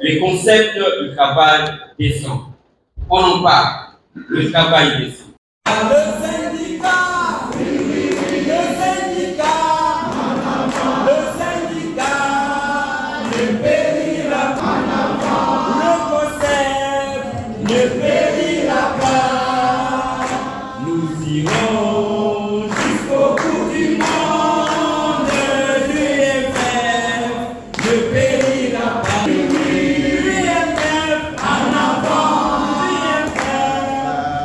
Les concepts du travail décent. On en parle, le travail décent. Le syndicat, le syndicat, le syndicat ne périra pas. Le concept ne périra pas. Nous irons jusqu'au bout du monde. L'UMF ne périra pas. L'UMF en avant. L'UMF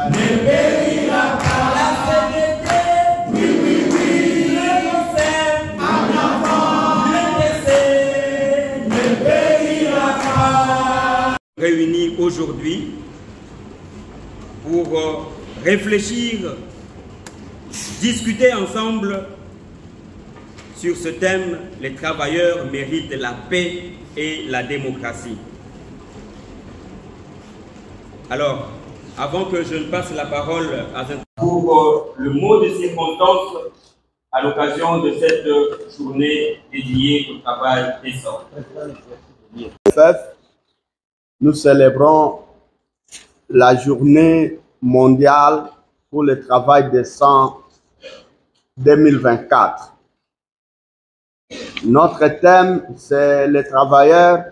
ne périra pas. La CDT, oui, oui, oui. Le concept en avant. Le DC ne périra pas. Réunis aujourd'hui pour réfléchir, discuter ensemble sur ce thème, les travailleurs méritent la paix et la démocratie. Alors, avant que je ne passe la parole à pour le mot de circonstance à l'occasion de cette journée dédiée au travail décent. Nous célébrons la journée mondiale pour le travail décent 2024. Notre thème, c'est les travailleurs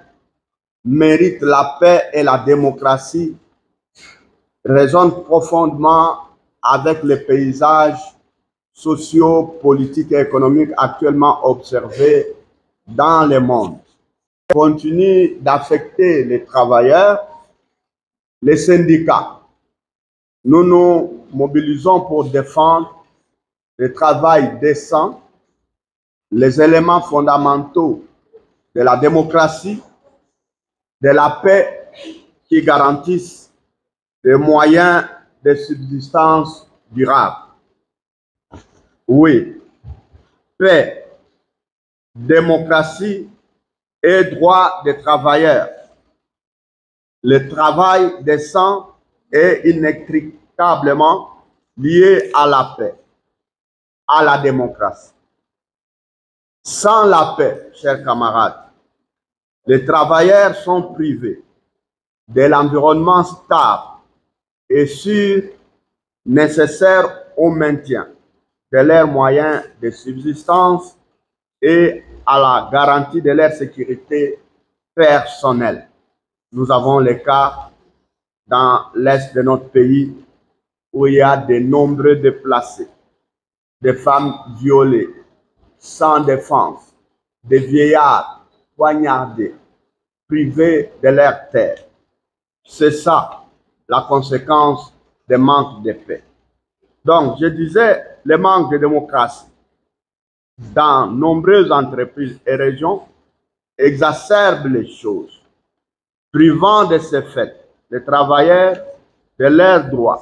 méritent la paix et la démocratie, résonne profondément avec les paysages sociaux, politiques et économiques actuellement observés dans le monde. Continue d'affecter les travailleurs, les syndicats. Nous nous mobilisons pour défendre le travail décent, les éléments fondamentaux de la démocratie, de la paix qui garantissent des moyens de subsistance durable. Oui, paix, démocratie et droits des travailleurs. Le travail décent est inextricablement lié à la paix, à la démocratie. Sans la paix, chers camarades, les travailleurs sont privés de l'environnement stable et sûr nécessaire au maintien de leurs moyens de subsistance et à la garantie de leur sécurité personnelle. Nous avons le cas dans l'est de notre pays où il y a de nombreux déplacés, des femmes violées, sans défense, des vieillards poignardés, privés de leur terre. C'est ça la conséquence des manques de paix. Donc, je disais, le manque de démocratie dans nombreuses entreprises et régions exacerbe les choses, privant de ce fait les travailleurs de leur droit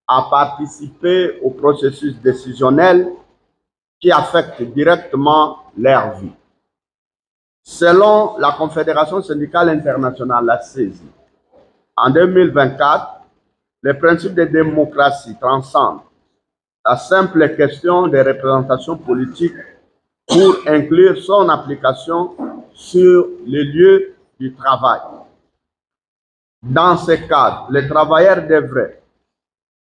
à participer au processus décisionnel qui affecte directement leur vie. Selon la Confédération syndicale internationale, la CESI, en 2024, le principe de démocratie transcende la simple question des représentations politiques pour inclure son application sur les lieux du travail. Dans ce cadre, les travailleurs devraient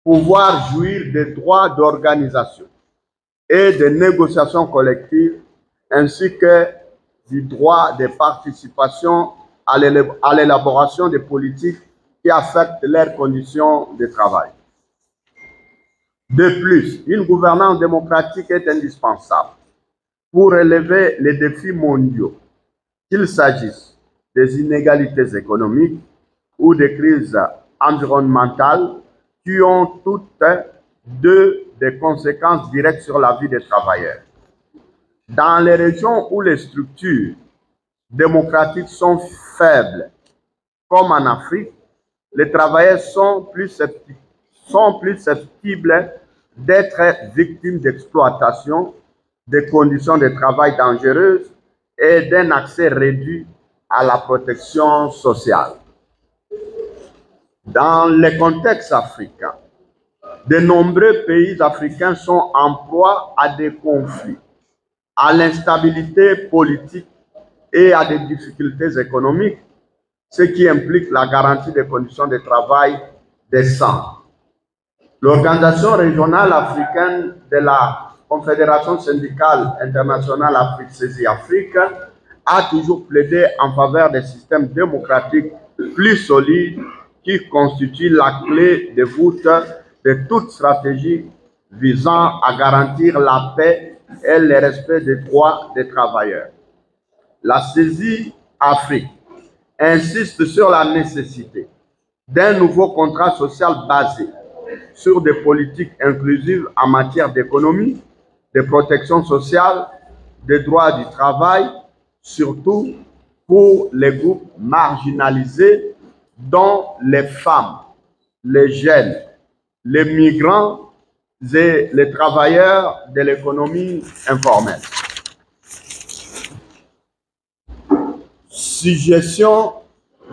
pouvoir jouir des droits d'organisation et de négociation collective, ainsi que du droit de participation à l'élaboration des politiques qui affectent leurs conditions de travail. De plus, une gouvernance démocratique est indispensable pour relever les défis mondiaux, qu'il s'agisse des inégalités économiques ou des crises environnementales qui ont toutes deux des conséquences directes sur la vie des travailleurs. Dans les régions où les structures démocratiques sont faibles, comme en Afrique, les travailleurs sont plus susceptibles d'être victimes d'exploitation, de conditions de travail dangereuses et d'un accès réduit à la protection sociale. Dans le contexte africain, de nombreux pays africains sont en proie à des conflits, à l'instabilité politique et à des difficultés économiques, ce qui implique la garantie des conditions de travail décentes. L'Organisation régionale africaine de la Confédération syndicale internationale Afrique Saisie Afrique a toujours plaidé en faveur des systèmes démocratiques plus solides qui constituent la clé de voûte de toute stratégie visant à garantir la paix et le respect des droits des travailleurs. La saisie Afrique insiste sur la nécessité d'un nouveau contrat social basé sur des politiques inclusives en matière d'économie, de protection sociale, des droits du travail, surtout pour les groupes marginalisés dont les femmes, les jeunes, les migrants et les travailleurs de l'économie informelle. Suggestion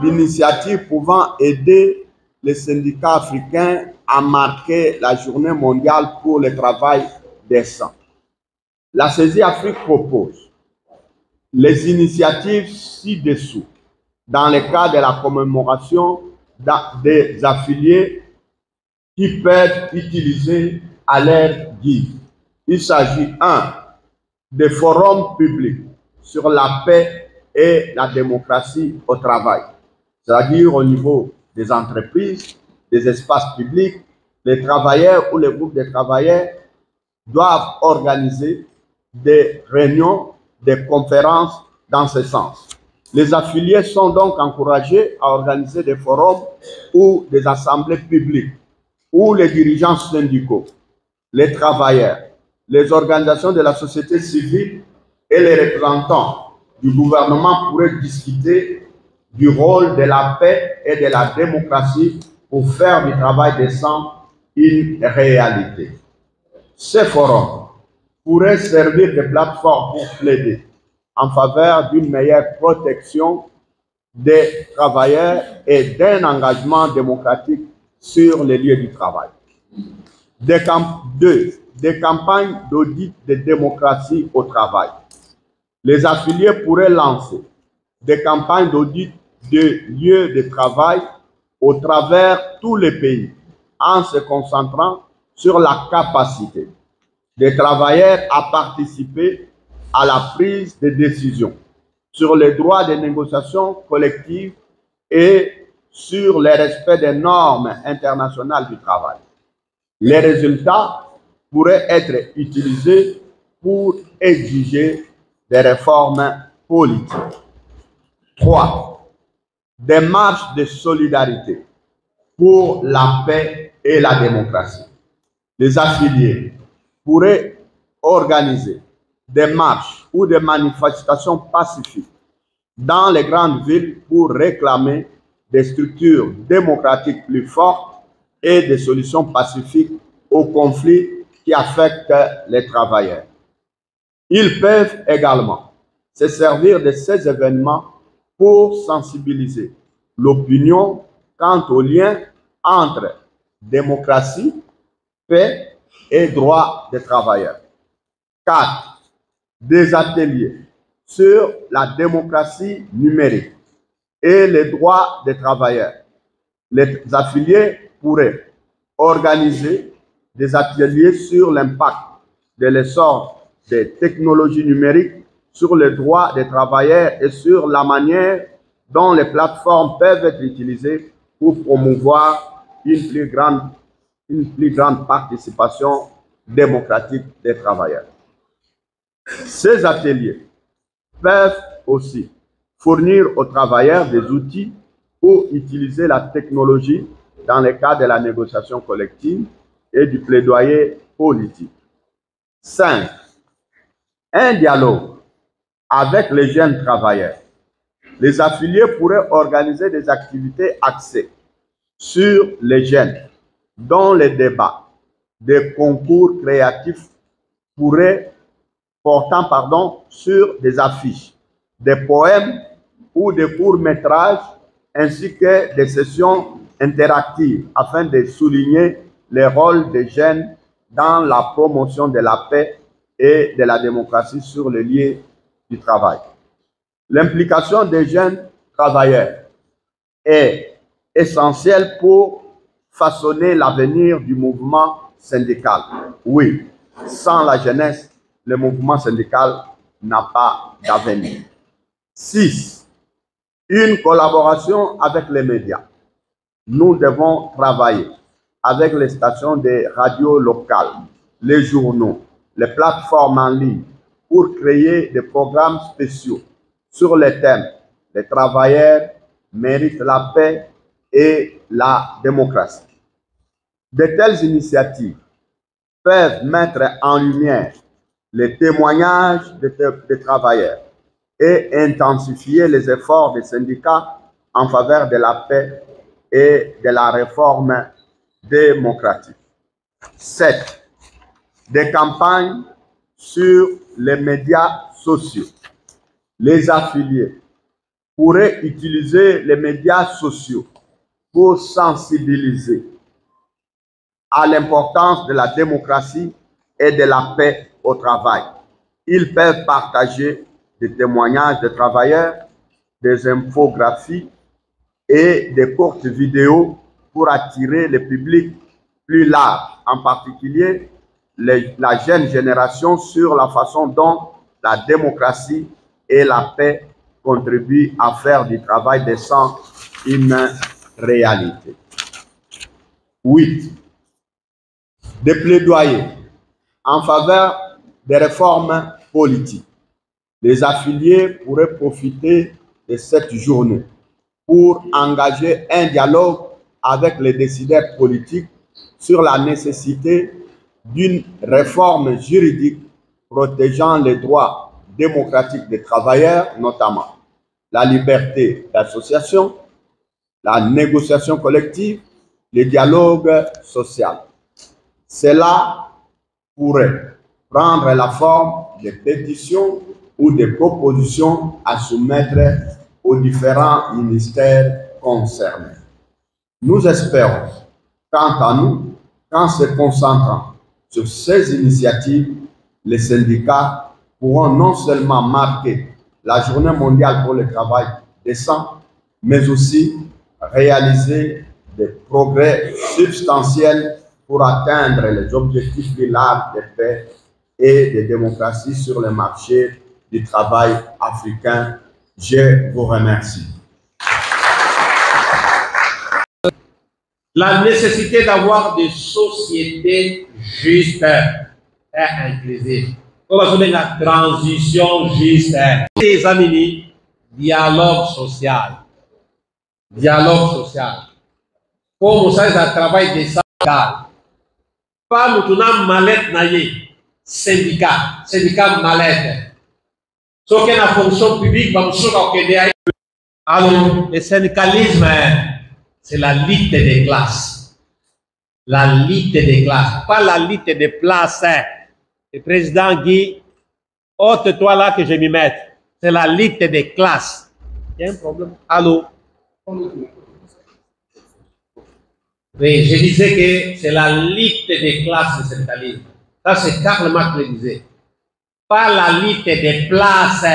d'initiatives pouvant aider les syndicats africains à marquer la journée mondiale pour le travail décent. La saisie Afrique propose les initiatives ci-dessous dans le cadre de la commémoration des affiliés qui peuvent utiliser à leur guise. Il s'agit 1. Des forums publics sur la paix et la démocratie au travail, c'est-à-dire au niveau des entreprises, des espaces publics. Les travailleurs ou les groupes de travailleurs doivent organiser des réunions, des conférences dans ce sens. Les affiliés sont donc encouragés à organiser des forums ou des assemblées publiques où les dirigeants syndicaux, les travailleurs, les organisations de la société civile et les représentants du gouvernement pourraient discuter du rôle de la paix et de la démocratie pour faire du travail décent une réalité. Ces forums pourraient servir de plateforme pour plaider en faveur d'une meilleure protection des travailleurs et d'un engagement démocratique sur les lieux du travail. 2. Des campagnes d'audit de démocratie au travail. Les affiliés pourraient lancer des campagnes d'audit de lieux de travail au travers tous les pays en se concentrant sur la capacité des travailleurs à participer à la prise de décision, sur les droits de négociation collective et sur le respect des normes internationales du travail. Les résultats pourraient être utilisés pour exiger des réformes politiques. 3. Des marches de solidarité pour la paix et la démocratie. Les affiliés pourraient organiser des marches ou des manifestations pacifiques dans les grandes villes pour réclamer des structures démocratiques plus fortes et des solutions pacifiques aux conflits qui affectent les travailleurs. Ils peuvent également se servir de ces événements pour sensibiliser l'opinion quant au lien entre démocratie, paix et droits des travailleurs. 4. Des ateliers sur la démocratie numérique et les droits des travailleurs. Les affiliés pourraient organiser des ateliers sur l'impact de l'essor des technologies numériques sur les droits des travailleurs et sur la manière dont les plateformes peuvent être utilisées pour promouvoir une plus grande participation démocratique des travailleurs. Ces ateliers peuvent aussi fournir aux travailleurs des outils pour utiliser la technologie dans le cadre de la négociation collective et du plaidoyer politique. 5. Un dialogue avec les jeunes travailleurs. Les affiliés pourraient organiser des activités axées sur les jeunes, dont les débats, des concours créatifs portant sur des affiches, des poèmes ou des courts-métrages, ainsi que des sessions interactives afin de souligner le rôle des jeunes dans la promotion de la paix et de la démocratie sur les lieux du travail. L'implication des jeunes travailleurs est essentielle pour façonner l'avenir du mouvement syndical. Oui, sans la jeunesse, le mouvement syndical n'a pas d'avenir. 6. Une collaboration avec les médias. Nous devons travailler avec les stations de radio locales, les journaux, les plateformes en ligne pour créer des programmes spéciaux sur les thèmes « Les travailleurs méritent la paix et la démocratie ». De telles initiatives peuvent mettre en lumière les témoignages des travailleurs et intensifier les efforts des syndicats en faveur de la paix et de la réforme démocratique. 7. Des campagnes sur les médias sociaux. Les affiliés pourraient utiliser les médias sociaux pour sensibiliser à l'importance de la démocratie et de la paix au travail. Ils peuvent partager des témoignages de travailleurs, des infographies et des courtes vidéos pour attirer le public plus large, en particulier la jeune génération, sur la façon dont la démocratie et la paix contribuent à faire du travail décent une réalité. 8. Des plaidoyers en faveur des réformes politiques. Les affiliés pourraient profiter de cette journée pour engager un dialogue avec les décideurs politiques sur la nécessité d'une réforme juridique protégeant les droits démocratiques des travailleurs, notamment la liberté d'association, la négociation collective, le dialogue social. Cela pourrait prendre la forme de pétitions ou de propositions à soumettre aux différents ministères concernés. Nous espérons, quant à nous, qu'en se concentrant sur ces initiatives, les syndicats pourront non seulement marquer la Journée mondiale pour le travail décent, mais aussi réaliser des progrès substantiels pour atteindre les objectifs plus larges de paix et de démocratie sur le marché du travail africain. Je vous remercie. La nécessité d'avoir des sociétés justes et inclusives. On va donner la transition juste. Les amis, dialogue social. Dialogue social. Comme ça, c'est un travail décent. Pas nous tournons mallette naïe. Syndicat. Syndicat mallette. Ce qui est la fonction publique, alors, le syndicalisme, c'est la lutte des classes. La lutte des classes. Pas la lutte des places. Le président Guy, ôte-toi là que je m'y mette. C'est la lutte des classes. Il y a un problème. Allô? Oui, je disais que c'est la lutte des classes, le syndicalisme. Ça, c'est Karl Marx le disait. Pas la lutte des places.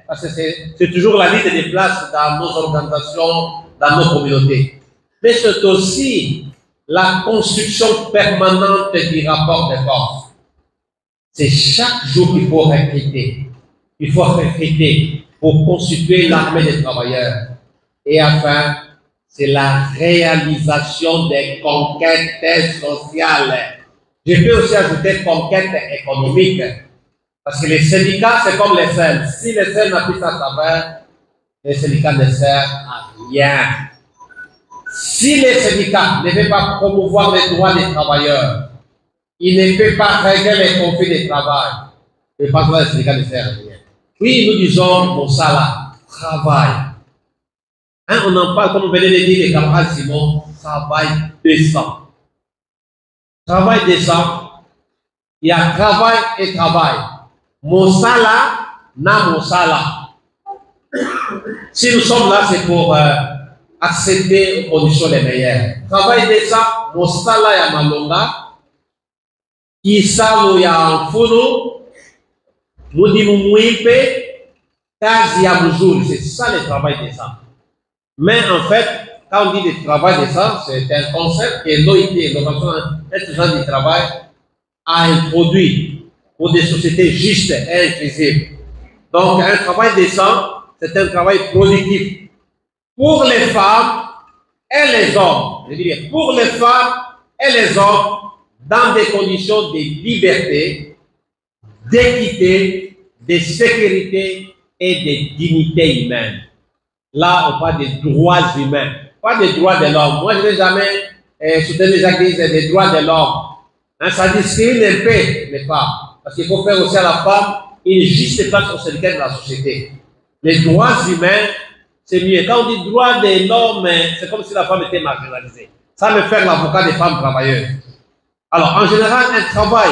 Parce que c'est toujours la lutte des places dans nos organisations, dans nos communautés. Mais c'est aussi la construction permanente du rapport de force. C'est chaque jour qu'il faut recruter. Il faut recruter pour constituer l'armée des travailleurs. Et enfin, c'est la réalisation des conquêtes sociales. Je peux aussi ajouter conquêtes économiques. Parce que les syndicats, c'est comme les selles. Si les selles n'appuient à travers, les syndicats ne servent à rien. Si les syndicats ne peuvent pas promouvoir les droits des travailleurs, ils ne peuvent pas régler les conflits de travail, et pas les syndicats ne servent à rien. Oui, nous disons, mon salaire, travail. Hein, on en parle, comme on venait de dire, les camarades Simon, travail décent. Travail décent, il y a travail et travail. Mon salaire, n'a mon salaire. Si nous sommes là, c'est pour accéder aux conditions les meilleures. Travail décent, mon salaire à Malonga, qui salo ya Mfuno, nous disons Mouipe, c'est ça le travail décent. Mais en fait, quand on dit le travail décent, c'est un concept que l'OIT, l'Organisation internationale du travail, a introduit pour des sociétés justes et inclusives. Donc, un travail décent, c'est un travail productif pour les femmes et les hommes. Je veux dire, pour les femmes et les hommes, dans des conditions de liberté, d'équité, de sécurité et de dignité humaine. Là, on parle des droits humains, pas des droits de l'homme. Moi, je n'ai jamais soutenu les activistes des droits de l'homme. Hein, ça discrimine un peu les femmes, parce qu'il faut faire aussi à la femme une juste place au syndicat de la société. Les droits humains, c'est mieux. Quand on dit droits de l'homme, c'est comme si la femme était marginalisée. Ça me fait l'avocat des femmes travailleuses. Alors, en général, un travail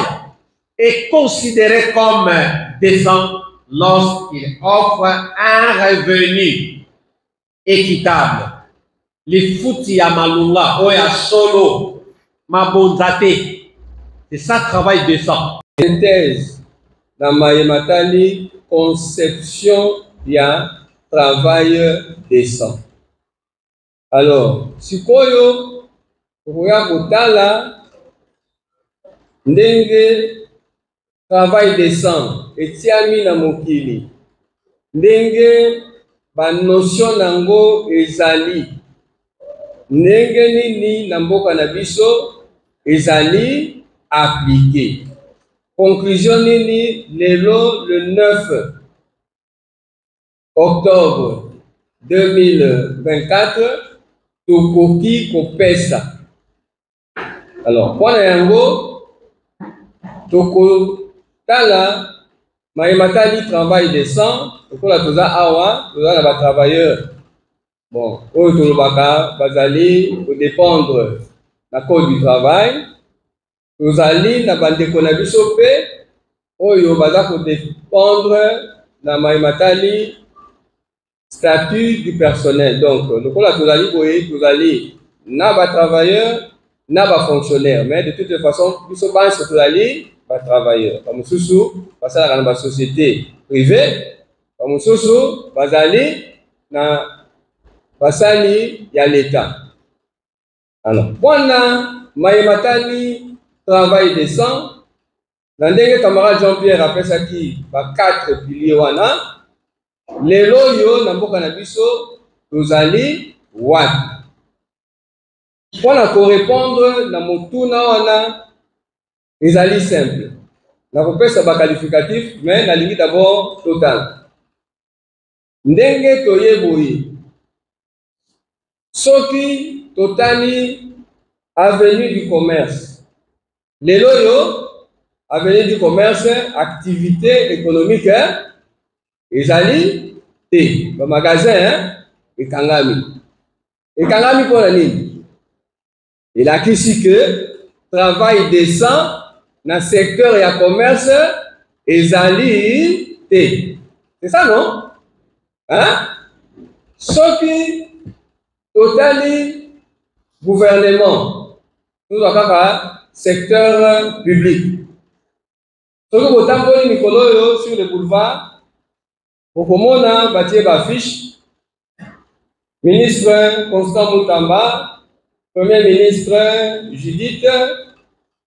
est considéré comme décent lorsqu'il offre un revenu équitable. Les fouti à malunga, oya solo, mabonzate. C'est ça travail décent. Synthèse dans Mayematali, conception y a travail décent. Alors, sikoyo oya kotala ndenge travail décent etiami na mokili ndenge ba notion nango ezali ndenge nini na mboka na biso ezali appliqué. Conclusion nini lelo le 9 octobre 2024 tokoki kopesa. Alors, pour yango toko tala Mayematali travail décent, tokola toza awa, toza na ba travailleurs. Bon, oyo tolobaka bazali ko dépendre na code du travail. Tozali na bandeko na biso pe oyo baza ko dépendre na Mayematali statut du personnel. Donc, lokola tozali boye, tozali na ba travailleurs, na ba fonctionnaires. Mais de toute façon, biso banse tozali ba travailleurs. Ba mususu basala na ba société privée, ba mususu bazali na basali ya l'État. Alors, bwana Mayematali travail décent. Dans le camarade Jean-Pierre appelle ça qui va 4 piliers wana. Lelo yo na mboka na biso tozali wat. Pour la répondre na motuna wana ezali simple. Na kopesa ba qualificatif mais na lingi d'abord total. Ndenge toyeboyi. Soki totali avenue du commerce. Lelo yo, avenue du commerce, activité économique, ezali te, le magasin, ekangami. Ekangami pour la ligne. Il a ici que travail décent dans le secteur et le commerce, ezali te. C'est ça, non? Hein? Ce qui totali gouvernement, nous avons secteur public. Ce que vous avez Nicolo sur le boulevard, vous avez bâti ma fiche. Ministre Constant Moutamba, Premier ministre Judith,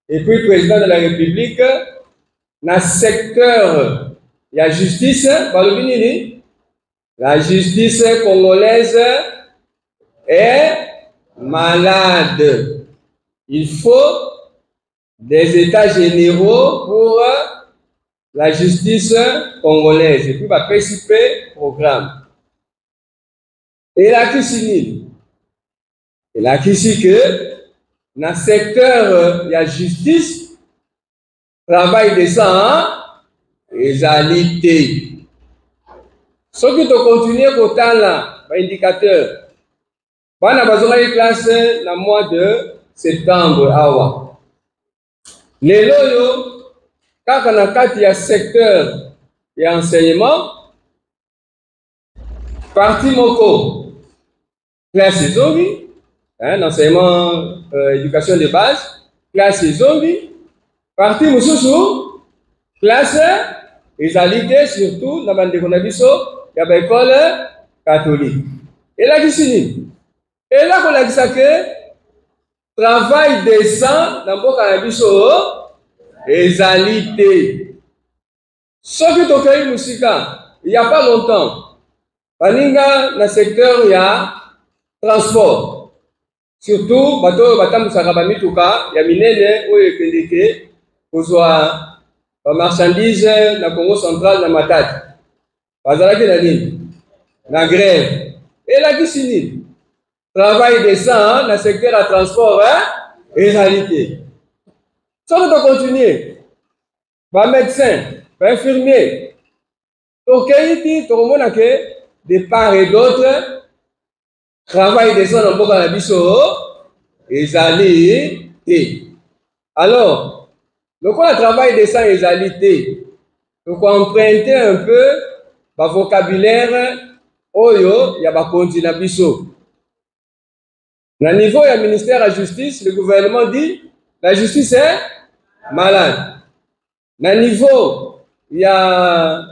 et puis président de la République, dans le secteur, il y a justice, la justice congolaise est malade. Il faut des états généraux pour la justice congolaise. Et puis, va participer au programme. Et là, qui signe? Et là, qui signe que dans le secteur de la justice, travail décent, égalité. Ce qui te continue au temps là, indicateur, on a besoin de classe dans le mois de septembre. Awa. Les loyaux, quand on a un secteur et enseignement, partie moko, classe zombie, enseignement, éducation de base, classe zombie, partie moussoussou, classe égalité, surtout dans le bande de Konabiso, il ya ba école catholique. Et là qui signe. Et là qu'on a dit ça que travail décent dans mboka na biso ezalité. Ce qui tokai musika, il y a pas longtemps. Baninga na secteur ya transport. Surtout bato batamusaka ba mituka ya minene oyo ekendeke kozwa ba marchandise na Congo central na Matadi. Bazalaki na nini? Na grève. Et là qui signe. Travail décent dans le secteur de transport, réalité. Ça va continuer. Va médecin, va infirmier. Donc, il de part et d'autre, travail décent dans le réalité. Alors, donc on a travail décent réalité. Donc, emprunter un peu le vocabulaire, oyo, il y a pas continuer biso. Au niveau du ministère de la Justice, le gouvernement dit la justice est malade. Au niveau, il y a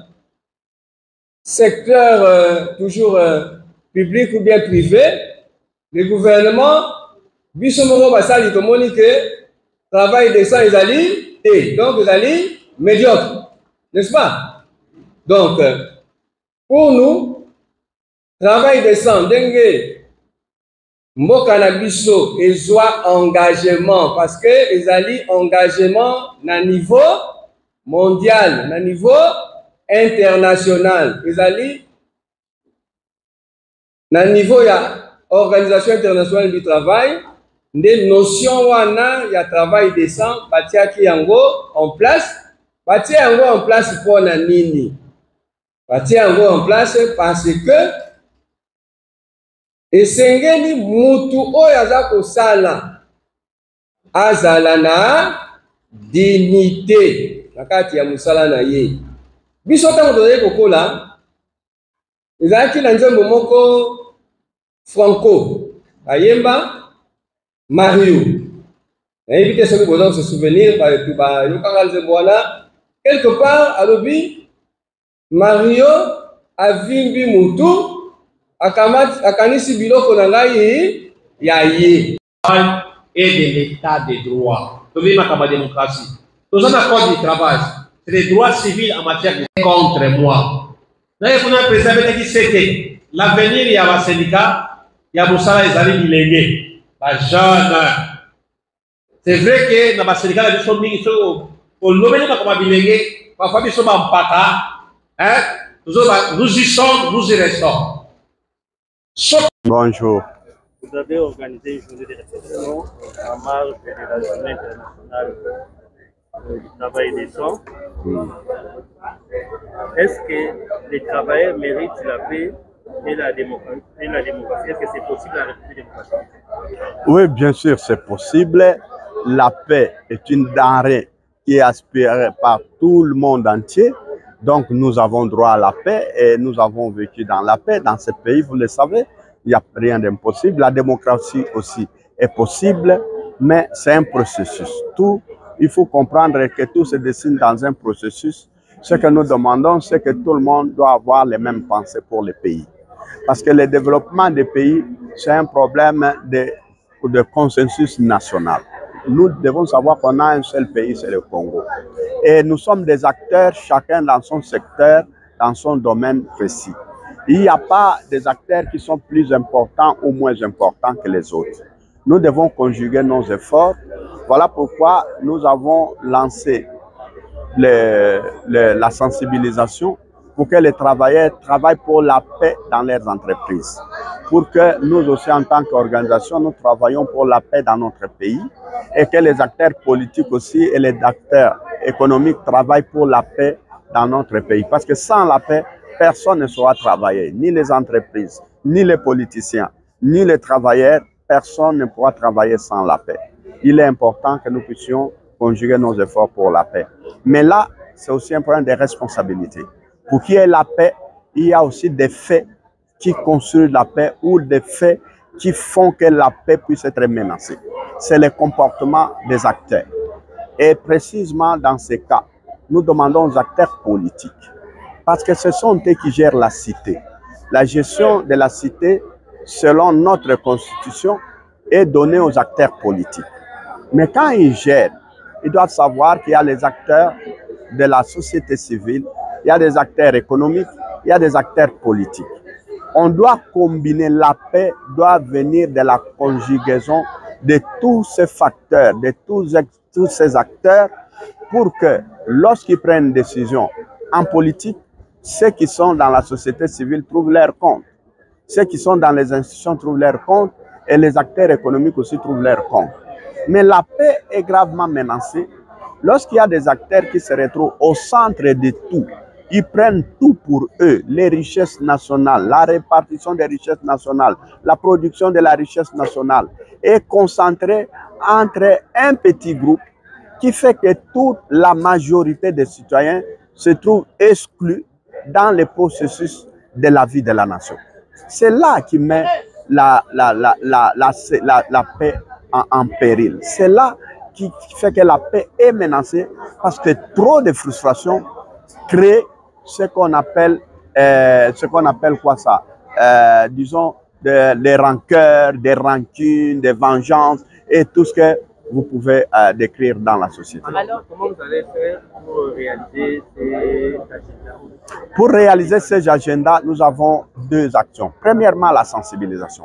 secteur toujours public ou bien privé, le gouvernement, bisomoro basali tomoni que travail décent les alliés, donc les alliés médiocres, n'est-ce pas? Donc, pour nous, travail décent, dengue. Mboka na biso ezwa engagement parce que ezali engagement na niveau mondial, na niveau international. Ezali na niveau ya Organisation internationale du travail, des notions wana ya travail décent batiaki yango en place. Batia yango en place pour na nini? Batia yango en place parce que esengeli mutu oyo aza kosala azala na dignité na kati ya musala na ye. Biso tango tozali kokola ezalaki na nzembo moko Franco ayemba Mario. Nayebi te soki boza se souvenir bayokaka nzembo wana quelque part alobi Mario avimbi mutu akanisi biloko na ngai ya ye et de l'état de droit. Vous voyez ma démocratie. Nous avons un code du travail. C'est les droits civils en matière de contre moi. Là, il faut un président qui sait que l'avenir, il y a un syndicat, il y a un salaire, ils allaient bilinguer. C'est vrai que dans le syndicat, ils sont mis au lobby comme bilinguer. Parfois, ils sont en pata. Nous y sommes, nous y restons. Bonjour. Vous avez organisé une journée de réflexion en marge de la journée internationale du travail décent. Est-ce que les travailleurs méritent la paix et la démocratie? Est-ce que c'est possible à la République démocratique? Oui, bien sûr, c'est possible. La paix est une denrée qui est aspirée par tout le monde entier. Donc, nous avons droit à la paix et nous avons vécu dans la paix. Dans ce pays, vous le savez, il n'y a rien d'impossible. La démocratie aussi est possible, mais c'est un processus. Il faut comprendre que tout se dessine dans un processus. Ce que nous demandons, c'est que tout le monde doit avoir les mêmes pensées pour le pays. Parce que le développement des pays, c'est un problème de consensus national. Nous devons savoir qu'on a un seul pays, c'est le Congo. Et nous sommes des acteurs, chacun dans son secteur, dans son domaine précis. Il n'y a pas des acteurs qui sont plus importants ou moins importants que les autres. Nous devons conjuguer nos efforts. Voilà pourquoi nous avons lancé la sensibilisation pour que les travailleurs travaillent pour la paix dans leurs entreprises. Pour que nous aussi, en tant qu'organisation, nous travaillons pour la paix dans notre pays et que les acteurs politiques aussi et les acteurs économiques travaillent pour la paix dans notre pays. Parce que sans la paix, personne ne saura travailler, ni les entreprises, ni les politiciens, ni les travailleurs. Personne ne pourra travailler sans la paix. Il est important que nous puissions conjuguer nos efforts pour la paix. Mais là, c'est aussi un problème de responsabilité. Pour qu'il y ait la paix, il y a aussi des faits qui construisent la paix ou des faits qui font que la paix puisse être menacée. C'est le comportement des acteurs. Et précisément dans ces cas, nous demandons aux acteurs politiques. Parce que ce sont eux qui gèrent la cité. La gestion de la cité, selon notre constitution, est donnée aux acteurs politiques. Mais quand ils gèrent, ils doivent savoir qu'il y a les acteurs de la société civile, il y a des acteurs économiques, il y a des acteurs politiques. On doit combiner, la paix doit venir de la conjugaison de tous ces facteurs, de tous ces acteurs, pour que lorsqu'ils prennent une décision en politique, ceux qui sont dans la société civile trouvent leur compte. Ceux qui sont dans les institutions trouvent leur compte et les acteurs économiques aussi trouvent leur compte. Mais la paix est gravement menacée lorsqu'il y a des acteurs qui se retrouvent au centre de tout. Ils prennent tout pour eux, les richesses nationales, la répartition des richesses nationales, la production de la richesse nationale est concentrée entre un petit groupe qui fait que toute la majorité des citoyens se trouvent exclus dans le processus de la vie de la nation. C'est là qui met la paix en péril. C'est là qui fait que la paix est menacée parce que trop de frustration crée ce qu'on appelle quoi ça? Disons des rancœurs, des rancunes, des vengeances et tout ce que vous pouvez décrire dans la société. Alors, comment vous allez faire pour réaliser ces agendas? Pour réaliser ces agendas, nous avons deux actions. Premièrement, la sensibilisation.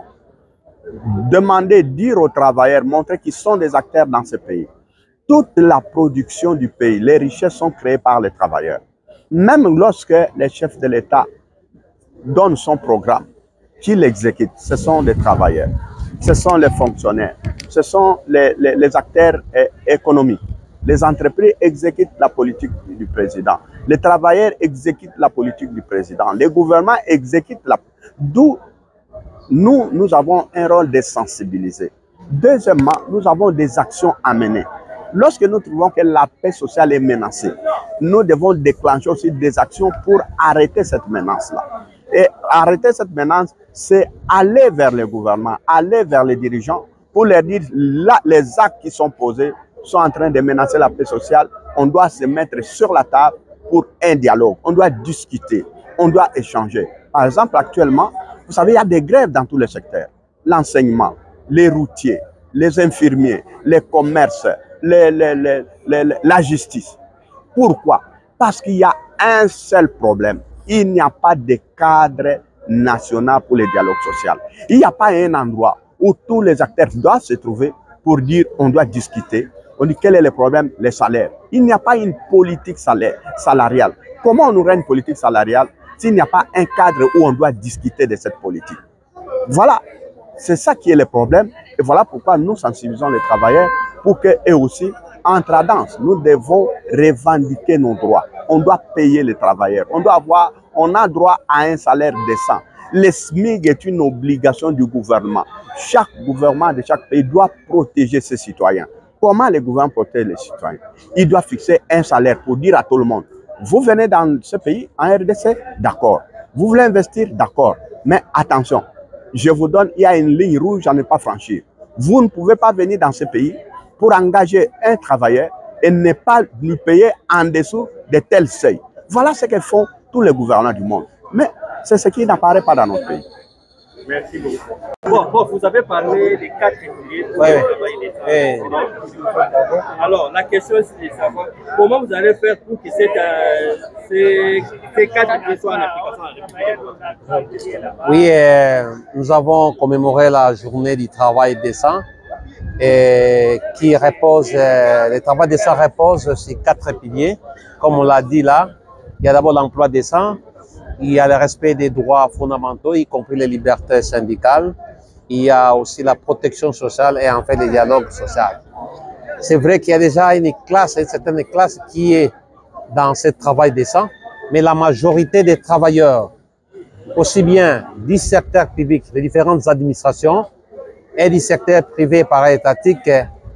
Demander, dire aux travailleurs, montrer qu'ils sont des acteurs dans ce pays. Toute la production du pays, les richesses sont créées par les travailleurs. Même lorsque les chefs de l'État donnent son programme, qui l'exécute, ce sont des travailleurs, ce sont les fonctionnaires, ce sont les acteurs économiques. Les entreprises exécutent la politique du président. Les travailleurs exécutent la politique du président. Les gouvernements exécutent la... D'où nous avons un rôle de sensibiliser. Deuxièmement, nous avons des actions à mener. Lorsque nous trouvons que la paix sociale est menacée, nous devons déclencher aussi des actions pour arrêter cette menace-là. Et arrêter cette menace, c'est aller vers le gouvernement, aller vers les dirigeants pour leur dire là, les actes qui sont posés sont en train de menacer la paix sociale. On doit se mettre sur la table pour un dialogue. On doit discuter, on doit échanger. Par exemple, actuellement, vous savez, il y a des grèves dans tous les secteurs. L'enseignement, les routiers, les infirmiers, les commerces, la justice. Pourquoi? Parce qu'il y a un seul problème. Il n'y a pas de cadre national pour le dialogue social. Il n'y a pas un endroit où tous les acteurs doivent se trouver pour dire on doit discuter. On dit quel est le problème? Les salaires. Il n'y a pas une politique salariale. Comment on aurait une politique salariale s'il n'y a pas un cadre où on doit discuter de cette politique? Voilà, c'est ça qui est le problème. Et voilà pourquoi nous sensibilisons les travailleurs pour qu'eux aussi entrent en danse. Nous devons revendiquer nos droits. On doit payer les travailleurs. On a droit à un salaire décent. Le SMIC est une obligation du gouvernement. Chaque gouvernement de chaque pays doit protéger ses citoyens. Comment les gouvernements protègent les citoyens? Ils doivent fixer un salaire pour dire à tout le monde, vous venez dans ce pays, en RDC, d'accord. Vous voulez investir, d'accord. Mais attention, je vous donne, il y a une ligne rouge à ne pas franchir. Vous ne pouvez pas venir dans ce pays pour engager un travailleur et ne pas lui payer en dessous de tels seuils. Voilà ce que font tous les gouvernants du monde. Mais c'est ce qui n'apparaît pas dans notre pays. Merci beaucoup. Bon, vous avez parlé des 4 piliers pour le travail d'État. Alors, la question c'est de savoir comment vous allez faire pour que ces 4 piliers soient en application à la République. Oui, nous avons commémoré la journée du travail décent et qui repose, le travail décent repose sur 4 piliers. Comme on l'a dit là, il y a d'abord l'emploi décent. Il y a le respect des droits fondamentaux, y compris les libertés syndicales. Il y a aussi la protection sociale et en fait le dialogue social. C'est vrai qu'il y a déjà une certaine classe qui est dans ce travail décent, mais la majorité des travailleurs, aussi bien du secteur public, des différentes administrations, et du secteur privé para-étatique,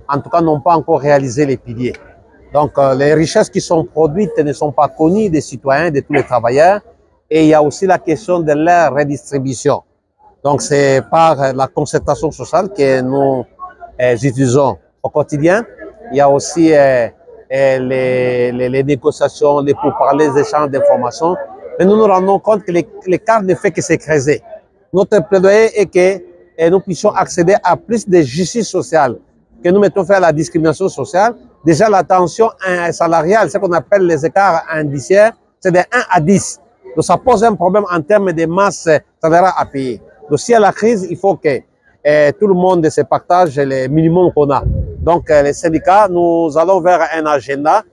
en tout cas n'ont pas encore réalisé les piliers. Donc les richesses qui sont produites ne sont pas connues des citoyens, de tous les travailleurs. Et il y a aussi la question de leur redistribution. Donc, c'est par la concertation sociale que nous utilisons au quotidien. Il y a aussi les négociations, les pourparlers, les échanges d'informations mais nous nous rendons compte que l'écart ne fait que se creuser. Notre plaidoyer est que nous puissions accéder à plus de justice sociale, que nous mettons fin à la discrimination sociale. Déjà, la tension salariale, ce qu'on appelle les écarts indiciaires, c'est de 1 à 10. Donc, ça pose un problème en termes de masse salariale à payer. Donc, s'il y a la crise, il faut que tout le monde se partage les minimums qu'on a. Donc, les syndicats, nous allons vers un agenda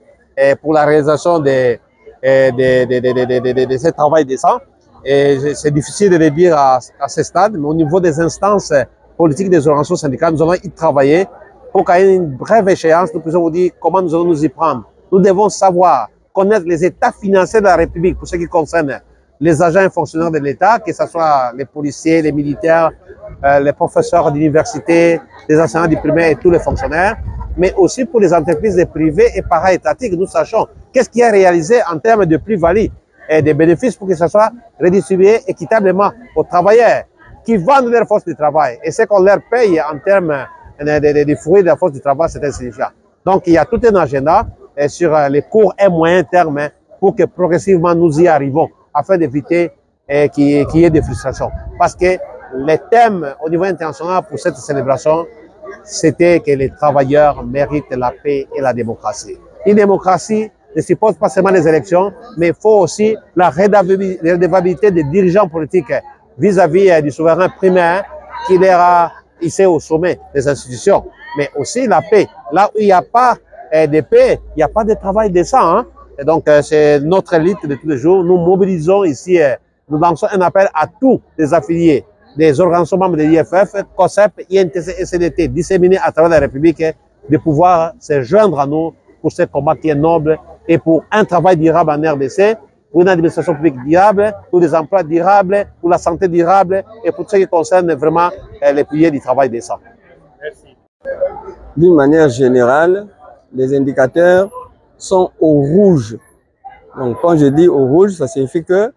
pour la réalisation de ce travail décent. Et c'est difficile de le dire à ce stade, mais au niveau des instances politiques des organisations syndicales, nous allons y travailler pour qu'à une brève échéance, nous puissions vous dire comment nous allons nous y prendre. Nous devons savoir, connaître les états financiers de la République pour ce qui concerne les agents et fonctionnaires de l'État, que ce soit les policiers, les militaires, les professeurs d'université, les enseignants du primaire et tous les fonctionnaires, mais aussi pour les entreprises privées et para-étatiques. Nous sachons qu'est-ce qui est réalisé en termes de plus-value et de bénéfices pour que ce soit redistribué équitablement aux travailleurs qui vendent leur force de travail. Et ce qu'on leur paye en termes des fruits de la force du travail, c'est insignifiant. Donc, il y a tout un agenda sur les courts et moyens termes pour que progressivement nous y arrivons afin d'éviter qu'il y ait des frustrations. Parce que le thème au niveau international pour cette célébration, c'était que les travailleurs méritent la paix et la démocratie. Une démocratie ne suppose pas seulement les élections, mais il faut aussi la redevabilité des dirigeants politiques vis-à-vis du souverain primaire qui les a hissés au sommet des institutions. Mais aussi la paix. Là où il n'y a pas de paix, il n'y a pas de travail décent. Hein? Et donc, c'est notre lutte de tous les jours. Nous mobilisons ici, nous lançons un appel à tous les affiliés des organisations membres de l'IFF, COSEP, INTC et CDT, disséminés à travers la République, de pouvoir se joindre à nous pour ce combat qui est noble et pour un travail durable en RDC, pour une administration publique durable, pour des emplois durables, pour la santé durable et pour ce qui concerne vraiment les piliers du travail décent. Merci. D'une manière générale, les indicateurs sont au rouge. Donc, quand je dis au rouge, ça signifie que,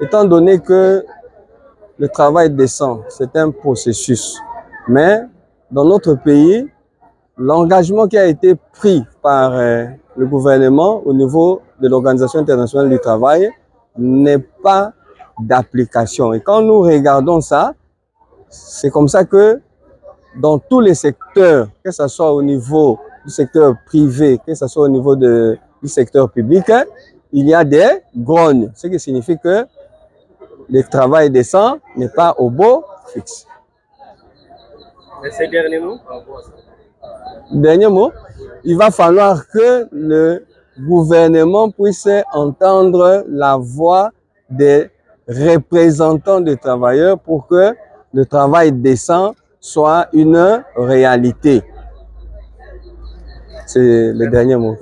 étant donné que le travail décent, c'est un processus, mais dans notre pays, l'engagement qui a été pris par le gouvernement au niveau de l'Organisation internationale du travail n'est pas d'application. Et quand nous regardons ça, c'est comme ça que dans tous les secteurs, que ce soit au niveau du secteur privé, que ce soit au niveau du secteur public, il y a des grognes, ce qui signifie que le travail décent n'est pas au beau fixe. Et ces derniers mots? Dernier mot, il va falloir que le gouvernement puisse entendre la voix des représentants des travailleurs pour que le travail décent soit une réalité. C'est le dernier mot.